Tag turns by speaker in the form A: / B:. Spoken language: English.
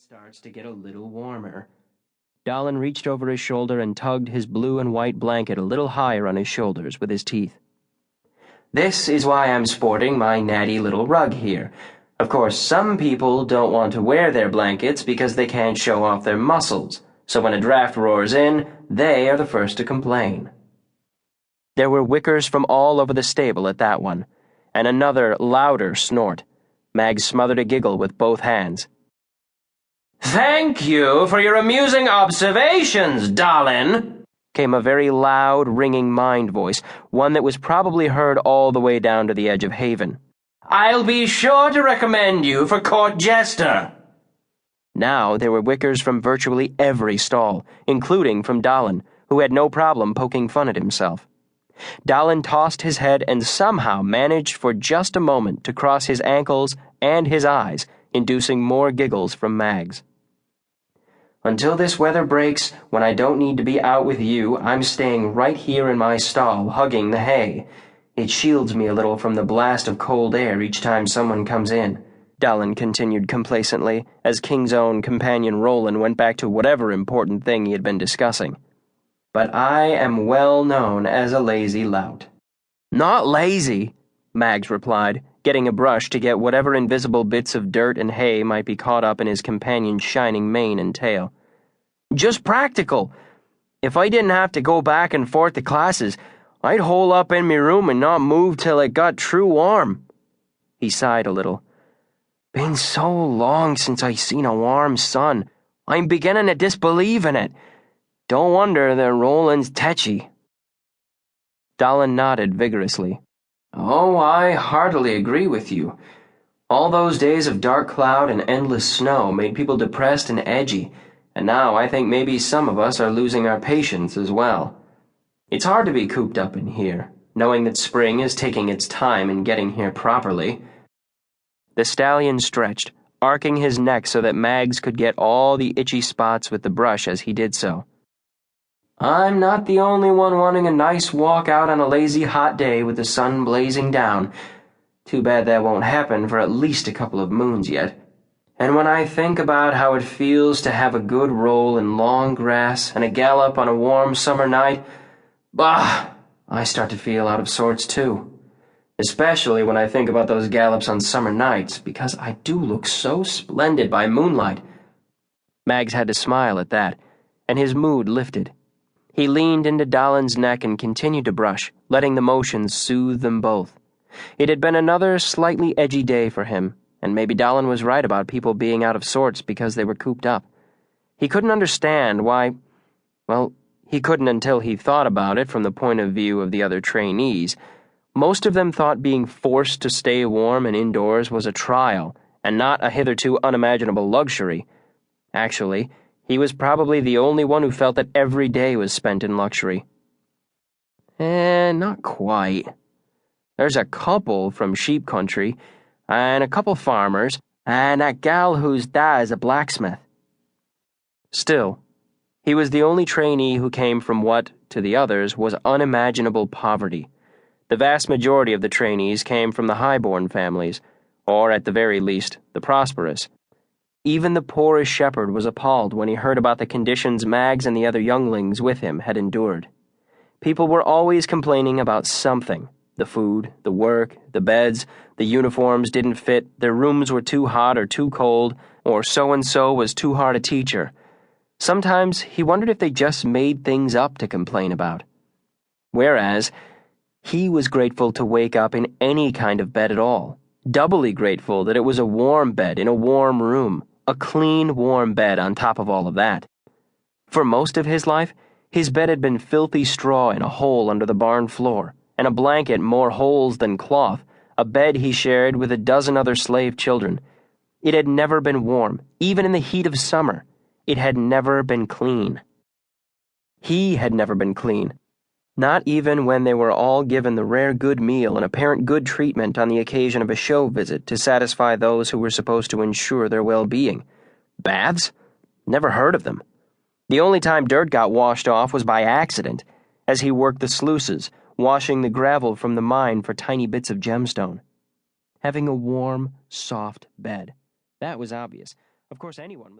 A: starts to get a little warmer. Dallen reached over his shoulder and tugged his blue and white blanket a little higher on his shoulders with his teeth. This is why I'm sporting my natty little rug here. Of course, some people don't want to wear their blankets because they can't show off their muscles, so when a draft roars in, they are the first to complain. There were whickers from all over the stable at that one, and another, louder snort. Mag smothered a giggle with both hands. "Thank you for your amusing observations, Dallen," came a very loud, ringing mind voice, one that was probably heard all the way down to the edge of Haven. "I'll be sure to recommend you for court jester." Now there were whickers from virtually every stall, including from Dallen, who had no problem poking fun at himself. Dallen tossed his head and somehow managed for just a moment to cross his ankles and his eyes, inducing more giggles from Mags. "Until this weather breaks, when I don't need to be out with you, I'm staying right here in my stall, hugging the hay. It shields me a little from the blast of cold air each time someone comes in," Dallen continued complacently, as King's own companion Roland went back to whatever important thing he had been discussing. "But I am well known as a lazy lout." "Not lazy," Mags replied, getting a brush to get whatever invisible bits of dirt and hay might be caught up in his companion's shining mane and tail. "Just practical. If I didn't have to go back and forth to classes, I'd hole up in me room and not move till it got true warm." He sighed a little. "Been so long since I seen a warm sun, I'm beginning to disbelieve in it. Don't wonder that Roland's tetchy." Dallen nodded vigorously. "Oh, I heartily agree with you. All those days of dark cloud and endless snow made people depressed and edgy, and now I think maybe some of us are losing our patience as well. It's hard to be cooped up in here, knowing that spring is taking its time in getting here properly." The stallion stretched, arcing his neck so that Mags could get all the itchy spots with the brush as he did so. "I'm not the only one wanting a nice walk out on a lazy hot day with the sun blazing down. Too bad that won't happen for at least a couple of moons yet. And when I think about how it feels to have a good roll in long grass and a gallop on a warm summer night, bah, I start to feel out of sorts too. Especially when I think about those gallops on summer nights, because I do look so splendid by moonlight." Mags had to smile at that, and his mood lifted. He leaned into Dallen's neck and continued to brush, letting the motions soothe them both. It had been another slightly edgy day for him, and maybe Dallen was right about people being out of sorts because they were cooped up. He couldn't understand why. Well, he couldn't until he thought about it from the point of view of the other trainees. Most of them thought being forced to stay warm and indoors was a trial, and not a hitherto unimaginable luxury. Actually, he was probably the only one who felt that every day was spent in luxury. Not quite. There's a couple from sheep country, and a couple farmers, and that gal whose dad is a blacksmith. Still, he was the only trainee who came from what, to the others, was unimaginable poverty. The vast majority of the trainees came from the high-born families, or at the very least, the prosperous. Even the poorest shepherd was appalled when he heard about the conditions Mags and the other younglings with him had endured. People were always complaining about something. The food, the work, the beds, the uniforms didn't fit, their rooms were too hot or too cold, or so-and-so was too hard a teacher. Sometimes he wondered if they just made things up to complain about. Whereas, he was grateful to wake up in any kind of bed at all. Doubly grateful that it was a warm bed in a warm room. A clean, warm bed on top of all of that. For most of his life, his bed had been filthy straw in a hole under the barn floor, and a blanket more holes than cloth, a bed he shared with a dozen other slave children. It had never been warm, even in the heat of summer. It had never been clean. He had never been clean. Not even when they were all given the rare good meal and apparent good treatment on the occasion of a show visit to satisfy those who were supposed to ensure their well-being. Baths? Never heard of them. The only time dirt got washed off was by accident, as he worked the sluices, washing the gravel from the mine for tiny bits of gemstone. Having a warm, soft bed. That was obvious. Of course, anyone